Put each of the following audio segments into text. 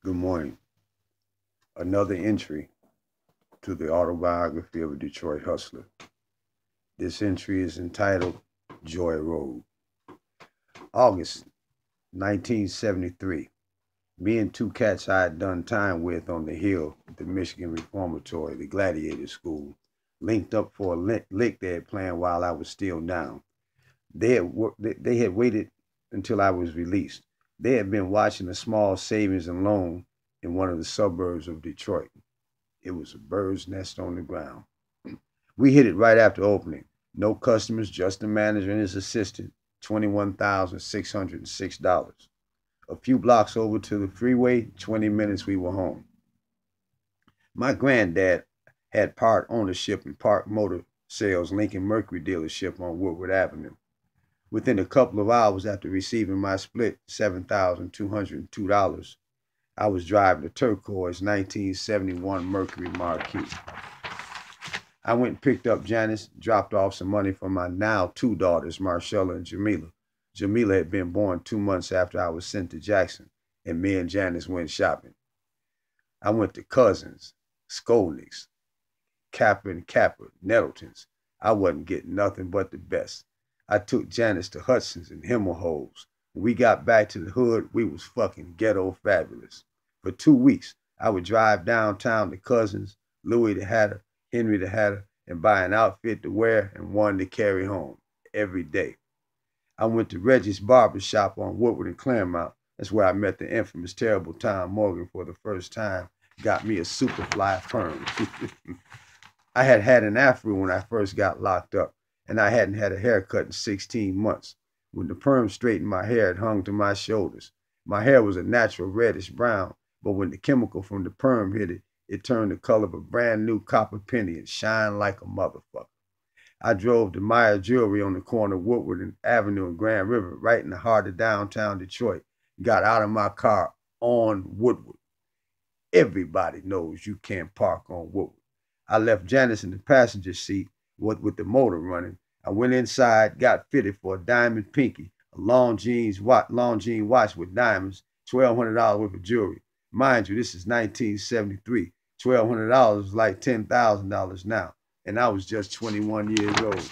Good morning. Another entry to the Autobiography of a Detroit Hustler. This entry is entitled Joy Road. August 1973. Me and two cats I had done time with on the Hill at the Michigan Reformatory, the Gladiator School, linked up for a lick they had planned while I was still down. They had waited until I was released. They had been watching a small savings and loan in one of the suburbs of Detroit. It was a bird's nest on the ground. We hit it right after opening. No customers, just the manager and his assistant. $21,606. A few blocks over to the freeway, 20 minutes we were home. My granddad had part ownership in Park Motor Sales Lincoln Mercury dealership on Woodward Avenue. Within a couple of hours after receiving my split, $7,202, I was driving a turquoise 1971 Mercury Marquis. I went and picked up Janice, dropped off some money for my now two daughters, Marcella and Jamila. Jamila had been born 2 months after I was sent to Jackson, and me and Janice went shopping. I went to Cousins, Skolnick's, Kappa and Kappa, Nettleton's. I wasn't getting nothing but the best. I took Janice to Hudson's and Himmelholz. When we got back to the hood, we was fucking ghetto fabulous. For 2 weeks, I would drive downtown to Cousins, Louis the Hatter, Henry the Hatter, and buy an outfit to wear and one to carry home every day. I went to Reggie's barber shop on Woodward and Claremont. That's where I met the infamous terrible Tom Morgan for the first time. Got me a superfly perm. I had had an afro when I first got locked up, and I hadn't had a haircut in 16 months. When the perm straightened my hair, it hung to my shoulders. My hair was a natural reddish brown, but when the chemical from the perm hit it, it turned the color of a brand new copper penny and shined like a motherfucker. I drove to Meyer Jewelry on the corner of Woodward and Avenue and Grand River, right in the heart of downtown Detroit. Got out of my car on Woodward. Everybody knows you can't park on Woodward. I left Janice in the passenger seat with the motor running. I went inside, got fitted for a diamond pinky, a long jean watch with diamonds, $1,200 worth of jewelry. Mind you, this is 1973. $1,200 was like $10,000 now, and I was just 21 years old.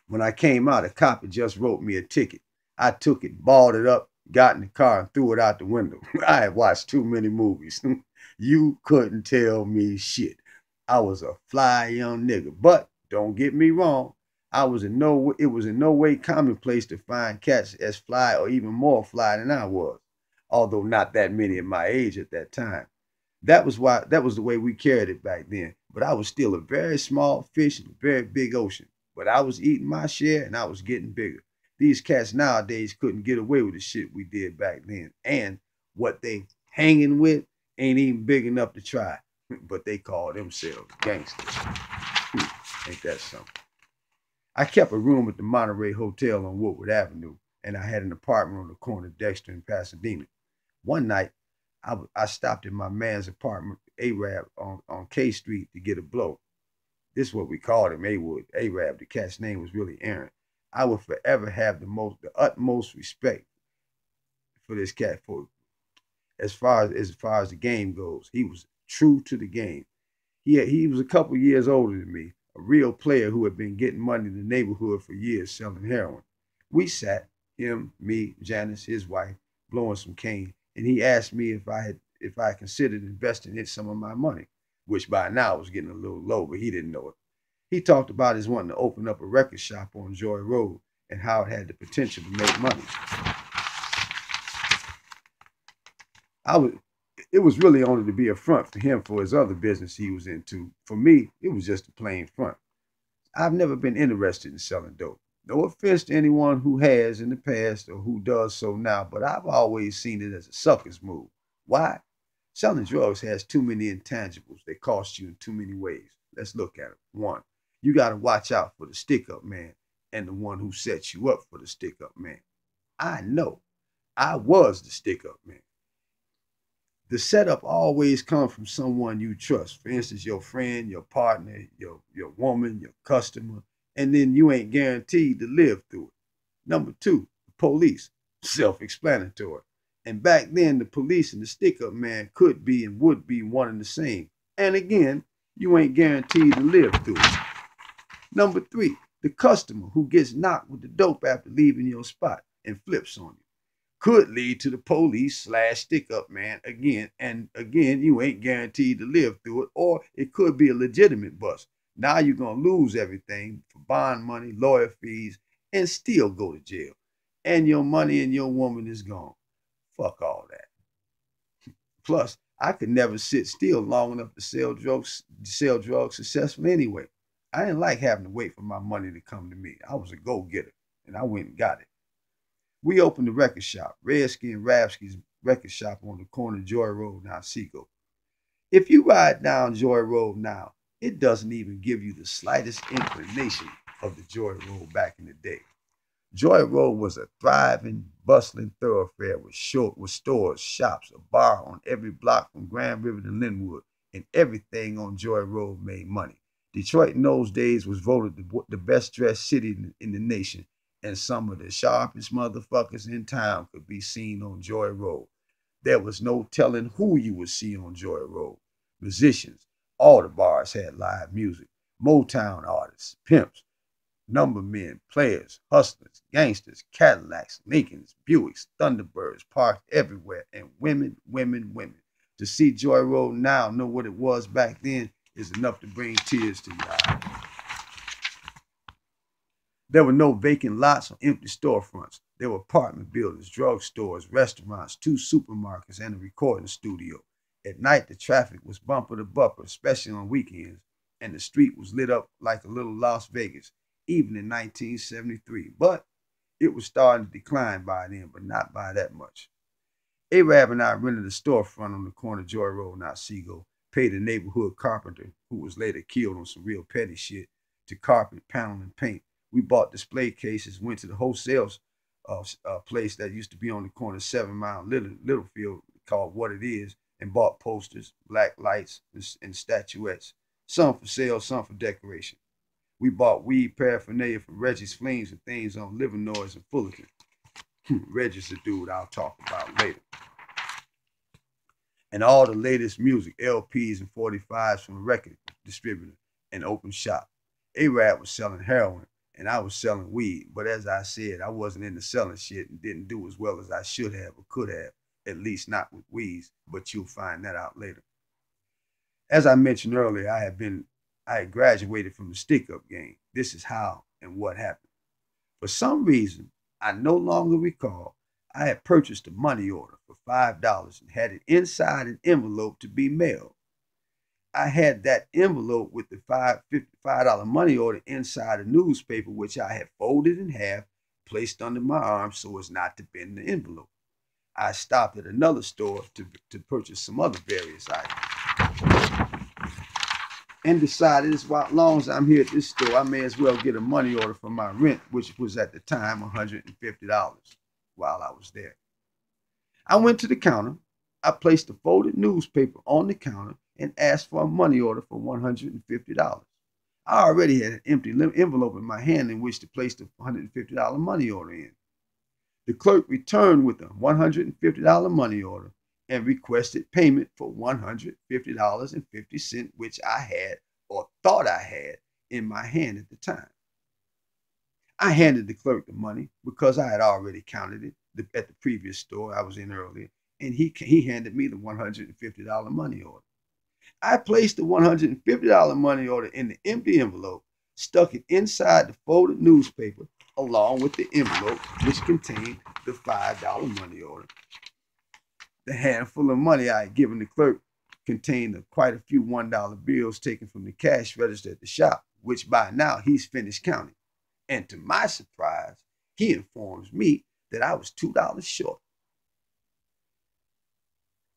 When I came out, a cop had just wrote me a ticket. I took it, balled it up, got in the car, and threw it out the window. I had watched too many movies. You couldn't tell me shit. I was a fly young nigga, but don't get me wrong. It was in no way commonplace to find cats as fly or even more fly than I was, although not that many at my age at that time. That was the way we carried it back then. But I was still a very small fish in a very big ocean. But I was eating my share and I was getting bigger. These cats nowadays couldn't get away with the shit we did back then. And what they hanging with ain't even big enough to try. But they call themselves gangsters. Ain't that something? I kept a room at the Monterey Hotel on Woodward Avenue, and I had an apartment on the corner of Dexter and Pasadena. One night, I stopped at my man's apartment, Arab, on K Street to get a blow. This is what we called him, Arab. The cat's name was really Aaron. I would forever have the utmost respect for this cat. For as far as the game goes, he was true to the game. He was a couple years older than me, a real player who had been getting money in the neighborhood for years selling heroin. We sat, him, me, Janice, his wife, blowing some cane, and he asked me if I considered investing in some of my money, which by now was getting a little low, but he didn't know it. He talked about his wanting to open up a record shop on Joy Road and how it had the potential to make money. It was really only to be a front for him for his other business he was into. For me, it was just a plain front. I've never been interested in selling dope. No offense to anyone who has in the past or who does so now, but I've always seen it as a sucker's move. Why? Selling drugs has too many intangibles. They cost you in too many ways. Let's look at it. One, you got to watch out for the stick-up man and the one who sets you up for the stick-up man. I know. I was the stick-up man. The setup always comes from someone you trust. For instance, your friend, your partner, your woman, your customer, and then you ain't guaranteed to live through it. Number two, the police. Self-explanatory. And back then, the police and the stick-up man could be and would be one and the same. And again, you ain't guaranteed to live through it. Number 3, the customer who gets knocked with the dope after leaving your spot and flips on you could lead to the police / stick-up man again. And again, you ain't guaranteed to live through it, or it could be a legitimate bust. Now you're going to lose everything for bond money, lawyer fees, and still go to jail. And your money and your woman is gone. Fuck all that. Plus, I could never sit still long enough to sell drugs successfully anyway. I didn't like having to wait for my money to come to me. I was a go-getter, and I went and got it. We opened the record shop, Redskin Rapsky's record shop on the corner of Joy Road and Otsego. If you ride down Joy Road now, it doesn't even give you the slightest inclination of the Joy Road back in the day. Joy Road was a thriving, bustling thoroughfare with stores, shops, a bar on every block from Grand River to Linwood, and everything on Joy Road made money. Detroit in those days was voted the best dressed city in the nation, and some of the sharpest motherfuckers in town could be seen on Joy Road. There was no telling who you would see on Joy Road. Musicians, all the bars had live music, Motown artists, pimps, number men, players, hustlers, gangsters, Cadillacs, Lincolns, Buicks, Thunderbirds parked everywhere, and women, women, women. To see Joy Road now, know what it was back then, is enough to bring tears to your eyes. There were no vacant lots or empty storefronts. There were apartment buildings, drugstores, restaurants, 2 supermarkets, and a recording studio. At night, the traffic was bumper to bumper, especially on weekends, and the street was lit up like a little Las Vegas, even in 1973. But it was starting to decline by then, but not by that much. Arab and I rented a storefront on the corner of Joy Road and Otsego, paid a neighborhood carpenter, who was later killed on some real petty shit, to carpet, panel, and paint. We bought display cases, went to the wholesale place that used to be on the corner of 7 Mile Littlefield called What It Is, and bought posters, black lights, and statuettes, some for sale, some for decoration. We bought weed paraphernalia from Reggie's Flings and things on Livernois and Fullerton. Reggie's the dude I'll talk about later. And all the latest music, LPs and 45s from a record distributor, and open shop. Arab was selling heroin, and I was selling weed. But as I said, I wasn't into selling shit and didn't do as well as I should have or could have, at least not with weeds, but you'll find that out later. As I mentioned earlier, I had graduated from the stick-up game. This is how and what happened. For some reason, I no longer recall, I had purchased a money order for $5 and had it inside an envelope to be mailed. I had that envelope with the $55 money order inside a newspaper, which I had folded in half, placed under my arm so as not to bend the envelope. I stopped at another store to purchase some other various items, and decided as long as I'm here at this store, I may as well get a money order for my rent, which was at the time $150 while I was there. I went to the counter. I placed a folded newspaper on the counter and asked for a money order for $150. I already had an empty envelope in my hand in which to place the $150 money order in. The clerk returned with a $150 money order and requested payment for $150.50, which I had or thought I had in my hand at the time. I handed the clerk the money because I had already counted it at the previous store I was in earlier, and he handed me the $150 money order. I placed the $150 money order in the empty envelope, stuck it inside the folded newspaper along with the envelope which contained the $5 money order. The handful of money I had given the clerk contained quite a few $1 bills taken from the cash register at the shop, which by now he's finished counting. And to my surprise, he informs me that I was $2 short.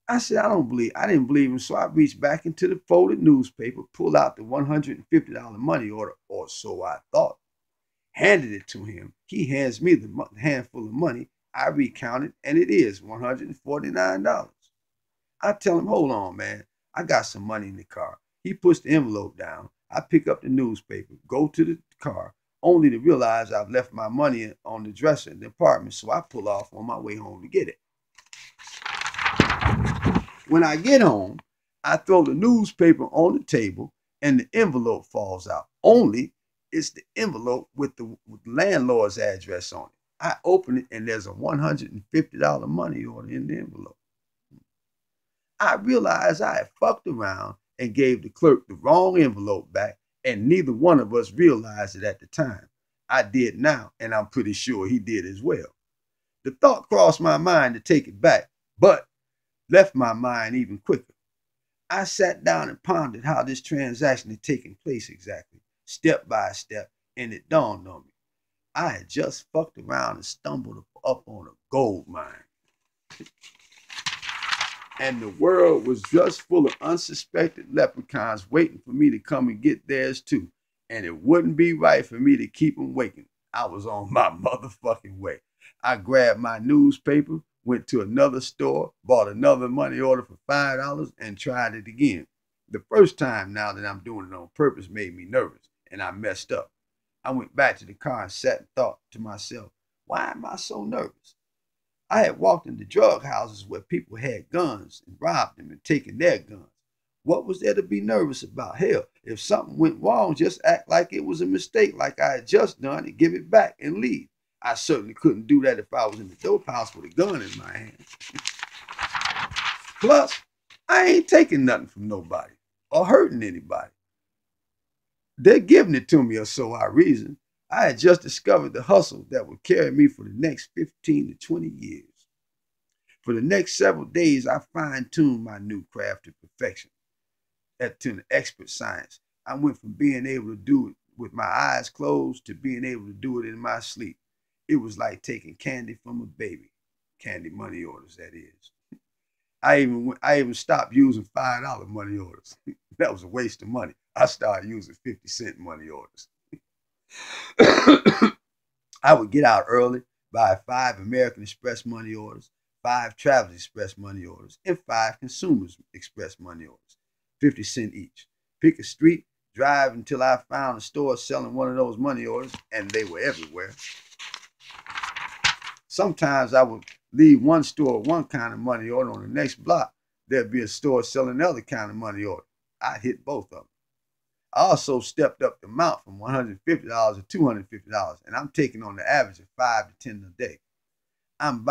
I said, I didn't believe him, so I reached back into the folded newspaper, pulled out the $150 money order, or so I thought, handed it to him. He hands me the handful of money. I recounted, and it is $149. I tell him, hold on, man. I got some money in the car. He puts the envelope down. I pick up the newspaper, go to the car, only to realize I've left my money on the dresser in the apartment, so I pull off on my way home to get it. When I get home, I throw the newspaper on the table and the envelope falls out. Only it's the envelope with the landlord's address on it. I open it and there's a $150 money order in the envelope. I realized I had fucked around and gave the clerk the wrong envelope back, and neither one of us realized it at the time. I did now, and I'm pretty sure he did as well. The thought crossed my mind to take it back, but left my mind even quicker. I sat down and pondered how this transaction had taken place exactly, step by step, and it dawned on me. I had just fucked around and stumbled up on a gold mine. And the world was just full of unsuspected leprechauns waiting for me to come and get theirs too. And it wouldn't be right for me to keep them waiting. I was on my motherfucking way. I grabbed my newspaper, went to another store, bought another money order for $5, and tried it again. The first time now that I'm doing it on purpose made me nervous, and I messed up. I went back to the car and sat and thought to myself, why am I so nervous? I had walked into drug houses where people had guns and robbed them and taken their guns. What was there to be nervous about? Hell, if something went wrong, just act like it was a mistake, like I had just done, and give it back and leave. I certainly couldn't do that if I was in the dope house with a gun in my hand. Plus, I ain't taking nothing from nobody or hurting anybody. They're giving it to me, or so I reason. I had just discovered the hustle that would carry me for the next 15 to 20 years. For the next several days, I fine-tuned my new craft to perfection, to an expert science. I went from being able to do it with my eyes closed to being able to do it in my sleep. It was like taking candy from a baby. Candy money orders, that is. I even stopped using $5 money orders. That was a waste of money. I started using 50-cent money orders. I would get out early, buy 5 American Express money orders, 5 Travelers Express money orders, and 5 Consumers Express money orders, 50 cents each. Pick a street, drive until I found a store selling one of those money orders, and they were everywhere. Sometimes I would leave one store with one kind of money order. On the next block, there'd be a store selling another kind of money order. I hit both of them. I also stepped up the amount from $150 to $250, and I'm taking on the average of 5 to 10 a day. I'm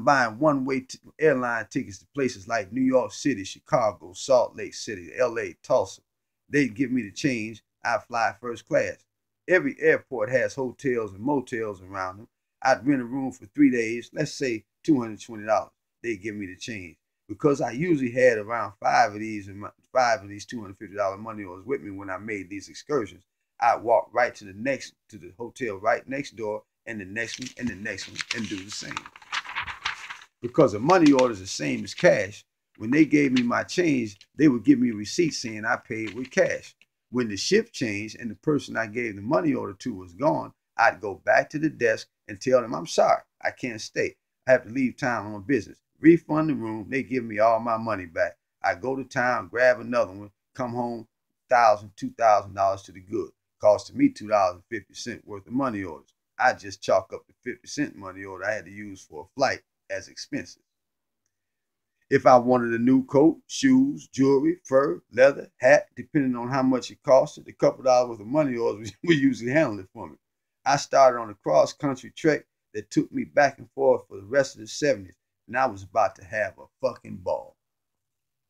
buying one-way airline tickets to places like New York City, Chicago, Salt Lake City, LA, Tulsa. They'd give me the change. I'd fly first class. Every airport has hotels and motels around them. I'd rent a room for 3 days, let's say $220. They'd give me the change. Because I usually had around 5 of these $250 money orders with me when I made these excursions, I'd walk right to the hotel right next door, and the next one, and the next one, and do the same. Because a money order is the same as cash, when they gave me my change, they would give me a receipt saying I paid with cash. When the shift changed and the person I gave the money order to was gone, I'd go back to the desk and tell them, I'm sorry, I can't stay. I have to leave town on business. Refund the room, they give me all my money back. I go to town, grab another one, come home, $1,000, $2,000 to the good. Costed me $2.50 worth of money orders. I just chalk up the 50-cent money order I had to use for a flight as expenses. If I wanted a new coat, shoes, jewelry, fur, leather, hat, depending on how much it costed, a couple dollars worth of money orders would usually handle it for me. I started on a cross-country trek that took me back and forth for the rest of the 70s, and I was about to have a fucking ball.